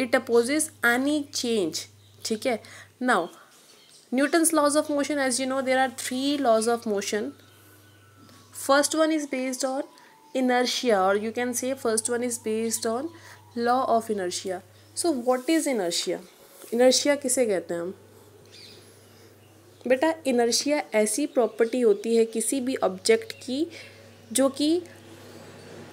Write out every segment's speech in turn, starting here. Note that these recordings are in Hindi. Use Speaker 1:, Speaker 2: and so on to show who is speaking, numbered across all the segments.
Speaker 1: It opposes any change. ठीक है. Now Newton's laws of motion, as you know, there are 3 laws of motion. First one is based on inertia, or you can say first one is based on law of inertia. So what is inertia? Inertia किसे कहते हैं हम? बेटा inertia ऐसी प्रॉपर्टी होती है किसी भी ऑब्जेक्ट की जो कि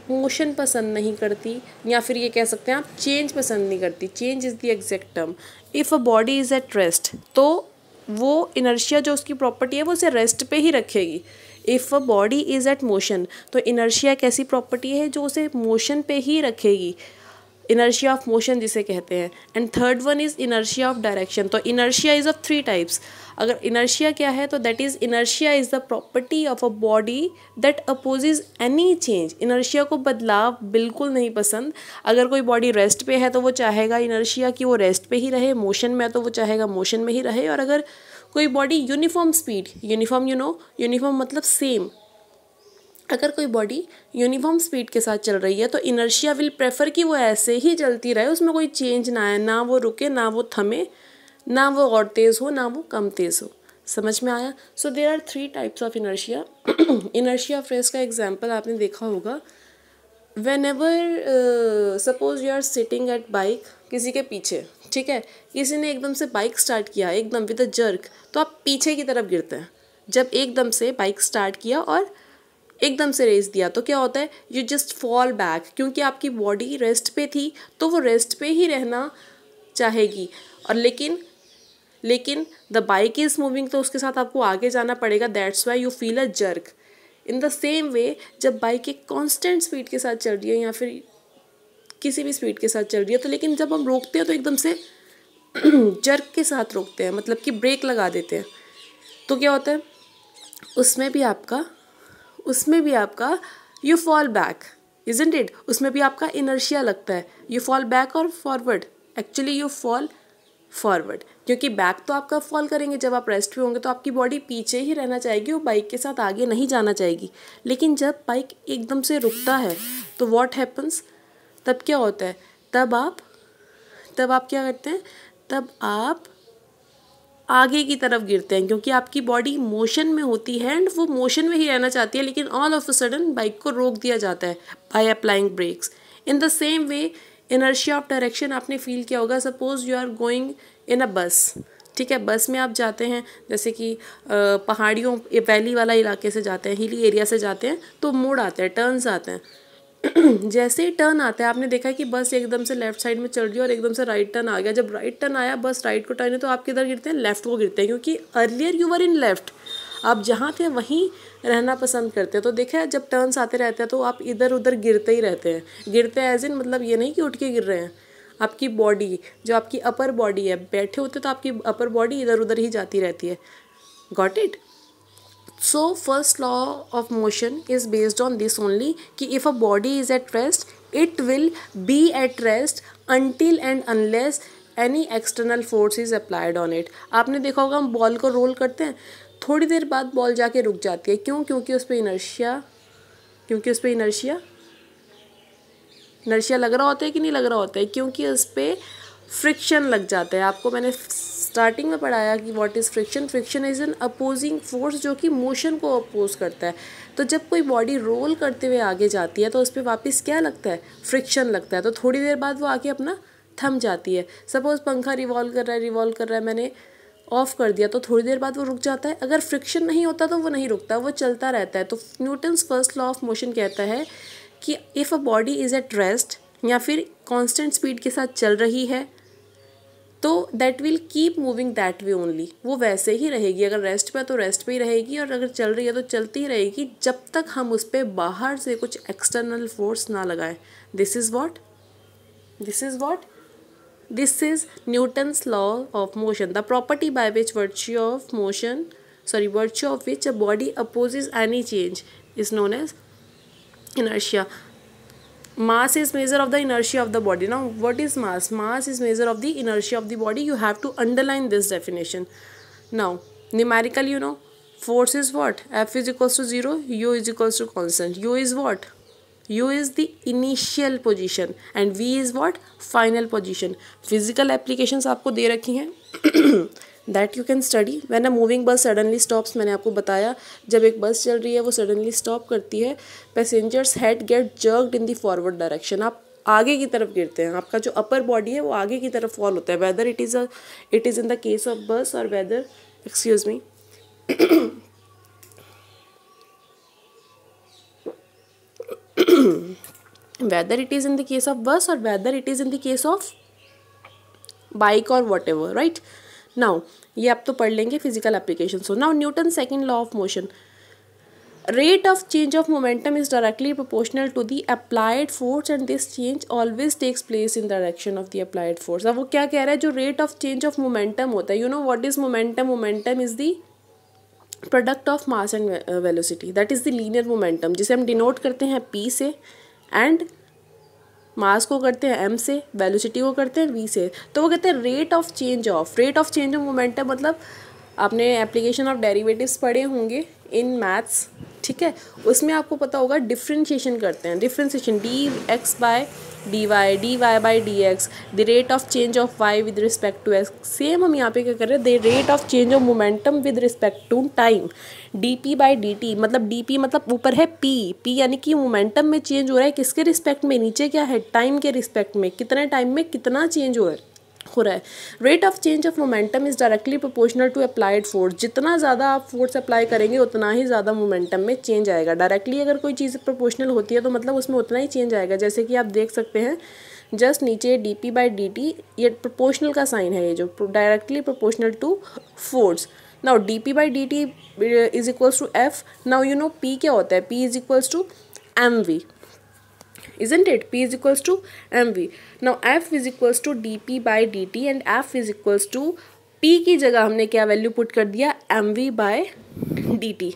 Speaker 1: मोशन पसंद नहीं करती, या फिर ये कह सकते हैं आप चेंज पसंद नहीं करती. Change is the exact term. If a body is at rest, तो वो इनर्शिया जो उसकी प्रॉपर्टी है वो उसे रेस्ट पे ही रखेगी. If a body is at motion, तो इनर्शिया एक ऐसी प्रॉपर्टी है जो उसे मोशन पे ही रखेगी. इनर्शिया ऑफ मोशन जिसे कहते हैं. And third one is inertia of direction. तो इनर्शिया इज़ ऑफ 3 टाइप्स. अगर इनर्शिया क्या है तो that is inertia is the property of a body that opposes any change. Inertia को बदलाव बिल्कुल नहीं पसंद. अगर कोई बॉडी रेस्ट पे है तो वो चाहेगा इनर्शिया कि वो रेस्ट पे ही रहे. मोशन में है तो वो चाहेगा मोशन में ही रहे. और अगर कोई body uniform speed, uniform uniform मतलब सेम, अगर कोई बॉडी यूनिफॉर्म स्पीड के साथ चल रही है तो इनर्शिया विल प्रेफर कि वो ऐसे ही चलती रहे, उसमें कोई चेंज ना आए, ना वो रुके, ना वो थमे, ना वो और तेज़ हो, ना वो कम तेज़ हो. समझ में आया? So there are 3 types of inertia. Inertia of rest का एग्जांपल आपने देखा होगा. Whenever suppose you are sitting at bike, किसी के पीछे, ठीक है, किसी ने एकदम से बाइक स्टार्ट किया एकदम विद अ जर्क, तो आप पीछे की तरफ गिरते हैं. जब एकदम से बाइक स्टार्ट किया और एकदम से रेस दिया तो क्या होता है, यू जस्ट फॉल बैक, क्योंकि आपकी बॉडी रेस्ट पे थी तो वो रेस्ट पे ही रहना चाहेगी. और लेकिन द बाइक इज़ मूविंग, तो उसके साथ आपको आगे जाना पड़ेगा. That's why you feel a jerk. In the same वे जब बाइक एक कांस्टेंट स्पीड के साथ चल रही है या फिर किसी भी स्पीड के साथ चल रही है, तो लेकिन जब हम रोकते हैं तो एकदम से जर्क के साथ रोकते हैं, मतलब कि ब्रेक लगा देते हैं, तो क्या होता है उसमें भी आपका you fall back, isn't it. उसमें भी आपका इनर्शिया लगता है. यू फॉल बैक और forward, actually you fall forward, क्योंकि बैक तो आपका फॉल करेंगे जब आप रेस्ट पे होंगे तो आपकी बॉडी पीछे ही रहना चाहेगी, वो बाइक के साथ आगे नहीं जाना चाहेगी. लेकिन जब बाइक एकदम से रुकता है तो व्हाट हैपन्स, तब क्या होता है, तब आप क्या करते हैं, तब आप आगे की तरफ गिरते हैं, क्योंकि आपकी बॉडी मोशन में होती है एंड वो मोशन में ही रहना चाहती है. लेकिन all of a sudden bike को रोक दिया जाता है by applying brakes. In the same way inertia of direction आपने फील किया होगा. Suppose you are going in a bus, ठीक है, बस में आप जाते हैं, जैसे कि पहाड़ियों वैली वाला इलाके से जाते हैं, हिली एरिया से जाते हैं, तो मोड़ आते हैं, टर्न्स आते हैं. जैसे ही टर्न आता है, आपने देखा है कि बस एकदम से लेफ्ट साइड में चल रही है और एकदम से राइट टर्न आ गया. जब राइट टर्न आया, बस राइट को टर्न है, तो आप किधर गिरते हैं, लेफ्ट को गिरते हैं, क्योंकि earlier you were in left, आप जहाँ थे वहीं रहना पसंद करते हैं. तो देखा है जब टर्न्स आते रहते हैं तो आप इधर उधर गिरते ही रहते हैं. गिरते हैं एज इन मतलब ये नहीं कि उठ के गिर रहे हैं. आपकी बॉडी, जो आपकी अपर बॉडी है, बैठे होते तो आपकी अपर बॉडी इधर उधर ही जाती रहती है. Got it? So first law of motion is based on this only, कि if a body is at rest, it will be at rest until and unless any external force is applied on it. आपने देखा होगा हम बॉल को रोल करते हैं, थोड़ी देर बाद बॉल जाके रुक जाती है. क्यों? क्योंकि उस पर इनर्शिया लग रहा होता है कि नहीं लग रहा होता है, क्योंकि उस पर फ्रिक्शन लग जाता है. आपको मैंने स्टार्टिंग में पढ़ाया कि what is friction. Friction is an opposing force जो कि मोशन को अपोज करता है. तो जब कोई बॉडी रोल करते हुए आगे जाती है तो उस पर वापस क्या लगता है, फ्रिक्शन लगता है. तो थोड़ी देर बाद वो आके अपना थम जाती है. सपोज पंखा रिवॉल्व कर रहा है, मैंने ऑफ कर दिया तो थोड़ी देर बाद वो रुक जाता है. अगर फ्रिक्शन नहीं होता तो वो नहीं रुकता, वो चलता रहता है. तो Newton's first law of motion कहता है कि if a body is at rest या फिर कांस्टेंट स्पीड के साथ चल रही है तो that will keep moving that way only, वो वैसे ही रहेगी. अगर रेस्ट पे है तो रेस्ट पे ही रहेगी, और अगर चल रही है तो चलती ही रहेगी जब तक हम उस पर बाहर से कुछ एक्सटर्नल फोर्स ना लगाएं. This is Newton's law of motion. The property by which virtue of which a body opposes any change is known as inertia. Mass is measure of the inertia of the body. Now what is mass? Mass is measure of the inertia of the body. You have to underline this definition. Now numerical, force is what? F is equals to 0, U is equals to constant. U is what? U is the initial position and V is what? Final position. Physical applications आपको दे रखी हैं that you can study when a moving bus suddenly stops. मैंने आपको बताया जब एक बस चल रही है वो suddenly stop करती है, passengers head get jerked in the forward direction. आप आगे की तरफ गिरते हैं, आपका जो अपर बॉडी है वो आगे की तरफ फॉल होता है, whether it is in the case of bus और whether excuse me whether it is in the case of bus or whether it is in the case of bike or whatever, right? Now ये आप तो पढ़ लेंगे physical applications. So now Newton's second law of motion. Rate of change of momentum is directly proportional to the applied force and this change always takes place in the direction of the applied force. अब वो क्या कह रहा है, जो rate of change of momentum होता है, you know what is momentum? Momentum is the product of mass and velocity, that is the linear momentum, जिसे हम डिनोट करते हैं P से, एंड मास को करते हैं M से, वेलोसिटी को करते हैं V से. तो वो कहते हैं rate of change of momentum. मतलब आपने एप्लीकेशन ऑफ डेरिवेटिव्स पढ़े होंगे इन मैथ्स, ठीक है, उसमें आपको पता होगा डिफ्रेंशिएशन करते हैं, differentiation dx by dy by dx, the rate of change of y with respect to x. Same हम यहाँ पे क्या कर रहे हैं, the rate of change of momentum with respect to time, dp by dt. मतलब dp मतलब ऊपर है p यानी कि मोमेंटम में चेंज हो रहा है किसके रिस्पेक्ट में, नीचे क्या है, टाइम के रिस्पेक्ट में, कितने टाइम में कितना चेंज हो रहा है. Rate of change of momentum is directly proportional to applied force. जितना ज़्यादा आप फोर्स अप्लाई करेंगे उतना ही ज़्यादा मोमेंटम में चेंज आएगा. डायरेक्टली अगर कोई चीज़ प्रोपोर्शनल होती है तो मतलब उसमें उतना ही चेंज आएगा. जैसे कि आप देख सकते हैं जस्ट नीचे dp बाई dt, ये प्रोपोर्शनल का साइन है, ये जो directly proportional to force. Now dp by dt is equals to f. Now you know p क्या होता है, p is equals to mv, isn't it? P is equals to mv. Now f is equals to dp by dt and f is equals to p की जगह हमने क्या वैल्यू पुट कर दिया, mv by dt,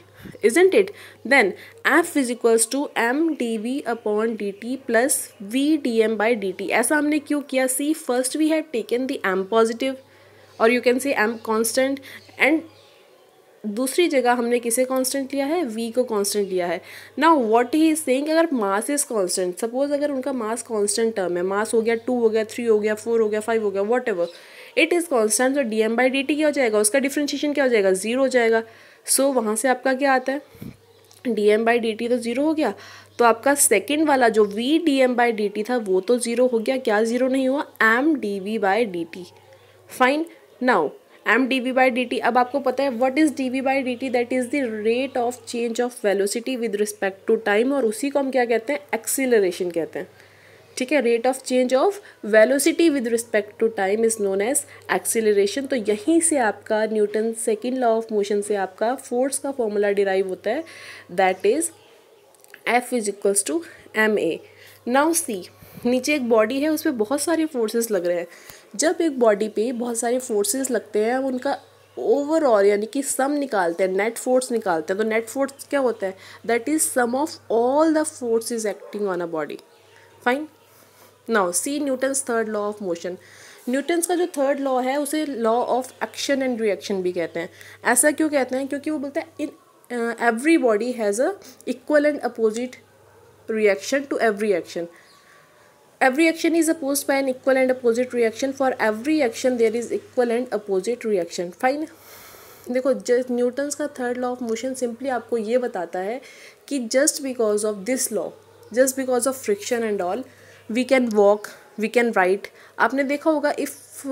Speaker 1: isn't it? Then f is equals to m dv upon dt plus v dm by dt. ऐसा हमने क्यों किया? See, first we have taken the m positive or you can say m constant and दूसरी जगह हमने किसे कांस्टेंट लिया है, v को कांस्टेंट लिया है. Now what he is saying, अगर मास इज कांस्टेंट, सपोज अगर उनका मास कांस्टेंट टर्म है, मास हो गया 2 हो गया 3 हो गया 4 हो गया 5 हो गया व्हाटएवर, इट इज़ कांस्टेंट, तो dm बाई dt क्या हो जाएगा, उसका डिफरेंशिएशन क्या हो जाएगा, 0 हो जाएगा. सो वहाँ से आपका क्या आता है, dm बाई dt तो 0 हो गया. तो आपका सेकेंड वाला जो v dm बाई dt था वो तो 0 हो गया. क्या 0 नहीं हुआ, m dv by dt. Fine. Now m dv by dt. अब आपको पता है what is dv by dt, that is the rate of change of velocity with respect to time, और उसी को हम क्या कहते हैं, एक्सीलरेशन कहते हैं. ठीक है, rate of change of velocity with respect to time is known as acceleration. तो यहीं से आपका Newton second law of motion से आपका फोर्स का फॉर्मूला डिराइव होता है, that is F is equals to ma. Now see, नीचे एक बॉडी है, उस पर बहुत सारे फोर्सेस लग रहे हैं. जब एक बॉडी पे बहुत सारे फोर्सेस लगते हैं, उनका ओवरऑल यानी कि सम निकालते हैं, नेट फोर्स निकालते हैं. तो नेट फोर्स क्या होता है, that is sum of all the forces acting on a body. Fine. Now see Newton's third law of motion. Newton's का जो थर्ड लॉ है उसे law of action and reaction भी कहते हैं. ऐसा क्यों कहते हैं, क्योंकि वो बोलता है in every body has a equal and opposite reaction to every action. Every action is opposed by an equal and opposite reaction. For every action there is equal and opposite reaction. Fine. देखो, जस्ट न्यूटन्स का third law of motion simply आपको ये बताता है कि just because of this law, just because of friction and all, we can walk, we can ride. आपने देखा होगा if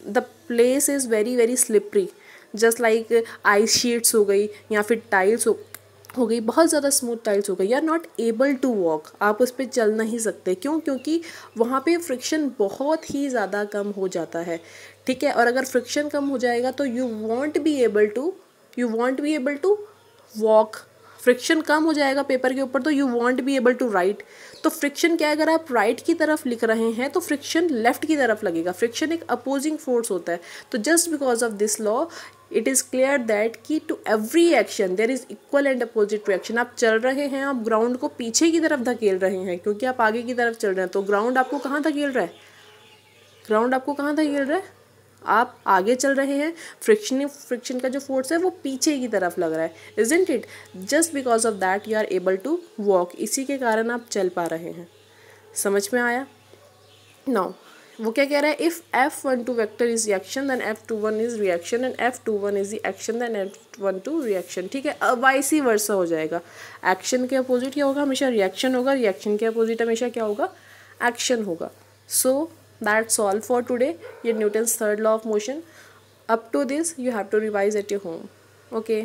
Speaker 1: the place is very very slippery, just like ice sheets हो गई या फिर टाइल्स हो गई, बहुत ज़्यादा स्मूथ टाइल्स हो गई, you are not able to walk. आप उस पर चल नहीं सकते. क्यों? क्योंकि वहाँ पे फ्रिक्शन बहुत ही ज़्यादा कम हो जाता है. ठीक है, और अगर फ्रिक्शन कम हो जाएगा तो you won't be able to walk. Friction कम हो जाएगा पेपर के ऊपर तो you won't be able to write. तो फ्रिक्शन क्या है, अगर आप राइट की तरफ लिख रहे हैं तो फ्रिक्शन लेफ्ट की तरफ लगेगा. फ्रिक्शन एक अपोजिंग फोर्स होता है. तो just because of this law it is clear that कि to every action there is equal and opposite reaction. आप चल रहे हैं, आप ग्राउंड को पीछे की तरफ धकेल रहे हैं क्योंकि आप आगे की तरफ चल रहे हैं, तो ग्राउंड आपको कहाँ धकेल रहा है, ग्राउंड आपको कहाँ धकेल रहा है, आप आगे चल रहे हैं, फ्रिक्शन का जो फोर्स है वो पीछे की तरफ लग रहा है, isn't it? Just because of that you are able to walk, इसी के कारण आप चल पा रहे हैं। समझ में आया? नाउ वो क्या कह रहा है, if F12 vector is action then F21 is reaction and F21 is the action then F12 reaction. ठीक है, अब वाइसी वर्सा हो जाएगा। एक्शन के अपोजिट क्या होगा? हमेशा रिएक्शन होगा, रिएक्शन के अपोजिट हमेशा क्या होगा? एक्शन होगा। So that's all for today. ये Newton's third law of motion. Up to this you have to revise at your home. Okay.